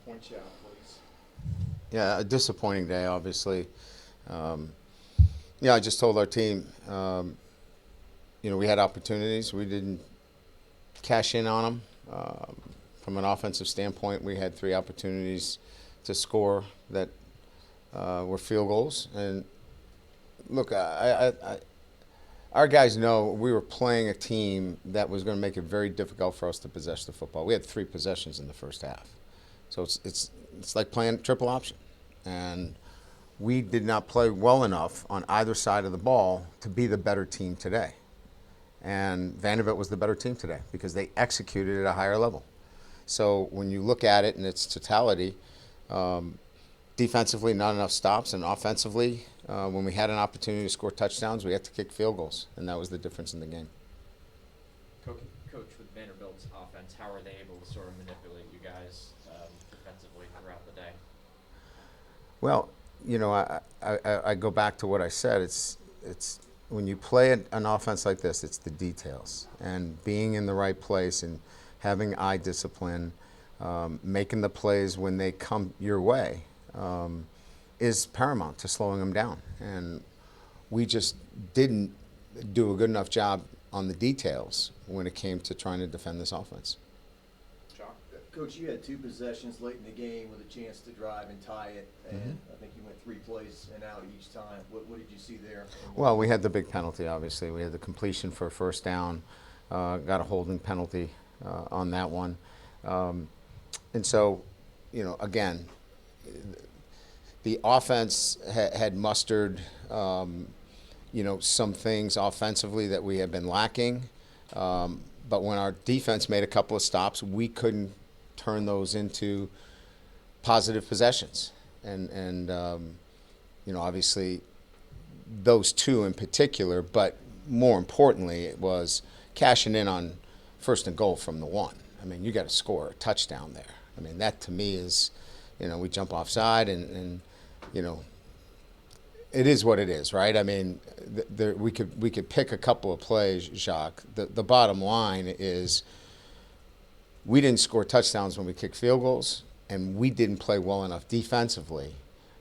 point you out, please. Yeah, a disappointing day, obviously. Um, yeah, I just told our team, we had opportunities. We didn't cash in on them. From an offensive standpoint, we had three opportunities to score that were field goals. And look, our guys know we were playing a team that was going to make it very difficult for us to possess the football. We had three possessions in the first half, so it's like playing triple option, and we did not play well enough on either side of the ball to be the better team today. And Vanderbilt was the better team today because they executed at a higher level. So when you look at it in its totality, um, defensively, not enough stops, and offensively, when we had an opportunity to score touchdowns, we had to kick field goals, and that was the difference in the game. Coach, with Vanderbilt's offense, how are they able to sort of manipulate you guys defensively throughout the day? Well, I go back to what I said. It's when you play an offense like this, it's the details and being in the right place and having eye discipline, making the plays when they come your way. Is paramount to slowing them down. And we just didn't do a good enough job on the details when it came to trying to defend this offense. Jock? Coach, you had two possessions late in the game with a chance to drive and tie it, and I think you went 3 plays and out each time. What did you see there? Well, we had the big penalty, obviously. We had the completion for a first down, got a holding penalty on that one. And so, again, the offense had mustered, some things offensively that we had been lacking. But when our defense made a couple of stops, we couldn't turn those into positive possessions. And obviously, those two in particular, but more importantly, it was cashing in on first and goal from the one. I mean, you got to score a touchdown there. I mean, that to me is, we jump offside and it is what it is, right? I mean, we could pick a couple of plays, Jacques. The bottom line is we didn't score touchdowns when we kicked field goals, and we didn't play well enough defensively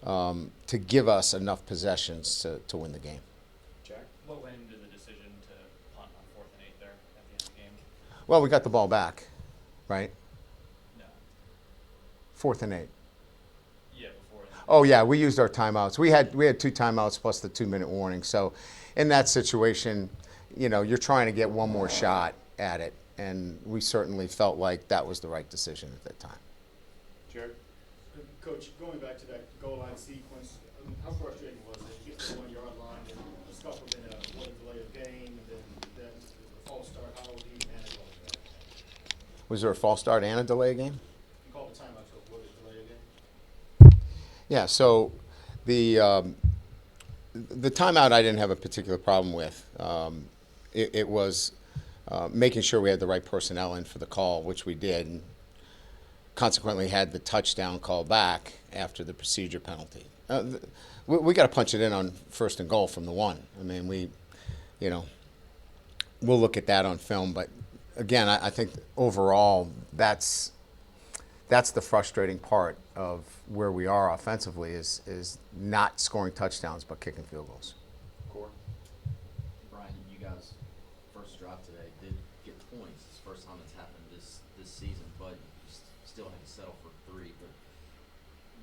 to give us enough possessions to win the game. Jack? What went into the decision to punt on 4th and 8 there at the end of the game? Well, we got the ball back, right? No. 4th and 8. Yeah, before. Oh yeah, we used our timeouts. We had 2 timeouts plus the 2-minute warning. So, in that situation, you're trying to get one more shot at it, and we certainly felt like that was the right decision at that time. Jared? Coach, going back to that goal line sequence, how frustrating was it? You get to the 1-yard line and a scuffle, then a delay of game, and then the false start. How do you manage all of that? Was there a false start and a delay game? You called the timeout to avoid a delay again? Yeah. So the timeout I didn't have a particular problem with. It was making sure we had the right personnel in for the call, which we did, and consequently had the touchdown call back after the procedure penalty. We got to punch it in on first and goal from the one. I mean, we'll look at that on film, but again, I think overall that's the frustrating part of where we are offensively is not scoring touchdowns but kicking field goals. Core? Brian, you guys first drive today did get points. It's the first time it's happened this season, but you still had to settle for 3. But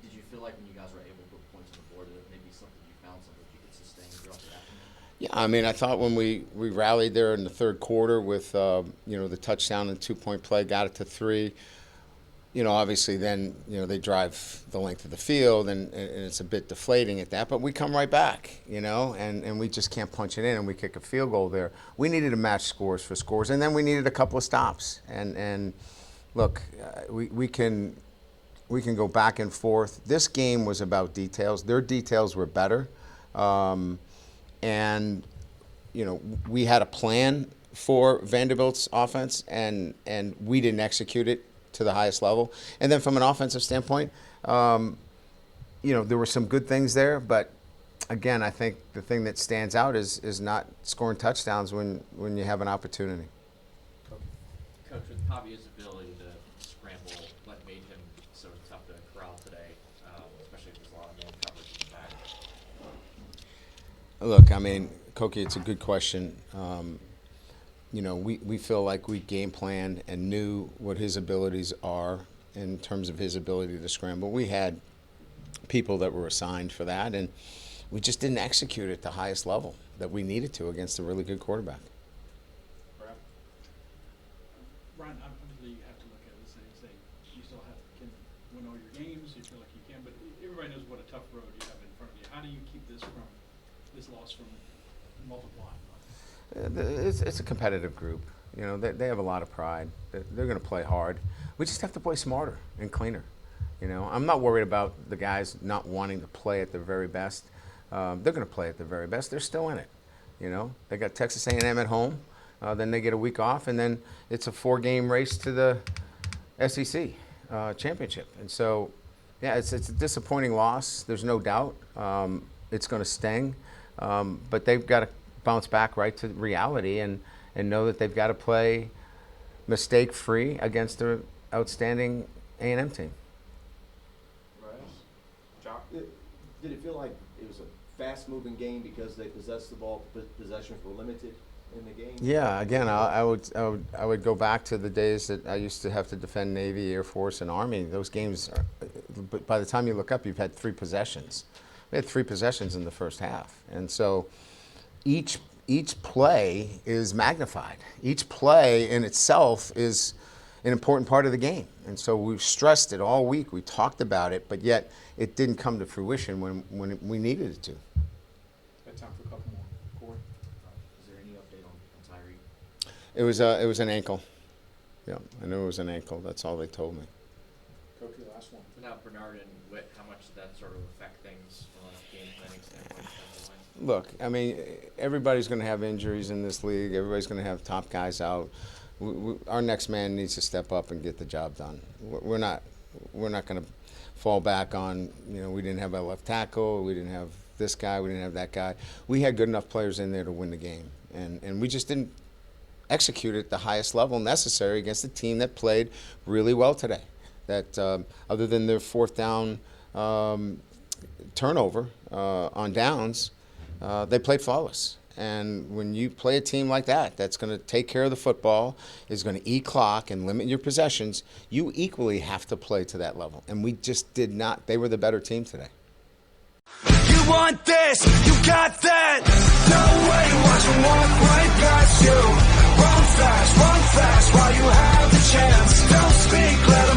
did you feel like when you guys were able to put points on the board that it may be something you found something you could sustain throughout the afternoon? Yeah, I mean, I thought when we rallied there in the third quarter with the touchdown and 2-point play, got it to 3. Obviously then, they drive the length of the field and it's a bit deflating at that, but we come right back, and we just can't punch it in and we kick a field goal there. We needed to match scores for scores, and then we needed a couple of stops. And look, we can go back and forth. This game was about details. Their details were better. And, we had a plan for Vanderbilt's offense, and we didn't execute it to the highest level. And then from an offensive standpoint, there were some good things there, but again, I think the thing that stands out is not scoring touchdowns when you have an opportunity. Coach, with Pavio's ability to scramble, what made him so tough to corral today, especially if there's a lot of man coverage in the back? Look, I mean, Koki, it's a good question. We feel like we game planned and knew what his abilities are in terms of his ability to scramble. We had people that were assigned for that, and we just didn't execute at the highest level that we needed to against a really good quarterback. Brad? Brian, obviously you have to look at it and say you still can win all your games. You feel like you can, but everybody knows what a tough road you have in front of you. How do you keep this loss from multiplying? It's a competitive group. They have a lot of pride. They're going to play hard. We just have to play smarter and cleaner. I'm not worried about the guys not wanting to play at their very best. They're going to play at their very best. They're still in it. They got Texas A&M at home. Then they get a week off, and then it's a 4-game race to the SEC championship. And so, yeah, it's a disappointing loss. There's no doubt. It's going to sting. But they've got to bounce back right to reality and know that they've got to play mistake-free against an outstanding A&M team. Jock? Did it feel like it was a fast-moving game because they possessed the ball, possessions were limited in the game? Yeah, again, I would go back to the days that I used to have to defend Navy, Air Force, and Army. Those games, but by the time you look up, you've had 3 possessions. We had 3 possessions in the first half, and so each play is magnified. Each play in itself is an important part of the game, and so we've stressed it all week. We talked about it, but yet it didn't come to fruition when we needed it to. Got time for a couple more. Corey? Is there any update on Tyreek? It was an ankle. Yeah, I knew it was an ankle. That's all they told me. Koki, last one. Without Bernard and Witt, how much did that sort of affect things from a game planning standpoint? Look, I mean, everybody's going to have injuries in this league. Everybody's going to have top guys out. Our next man needs to step up and get the job done. We're not going to fall back on, we didn't have a left tackle, we didn't have this guy, we didn't have that guy. We had good enough players in there to win the game, and we just didn't execute at the highest level necessary against a team that played really well today. That other than their 4th down turnover on downs, they played flawless. And when you play a team like that, that's going to take care of the football, is going to eat clock and limit your possessions, you equally have to play to that level. And we just did not. They were the better team today. You want this, you got that. No way, watch them walk right past you. Run fast while you have the chance. Don't speak, let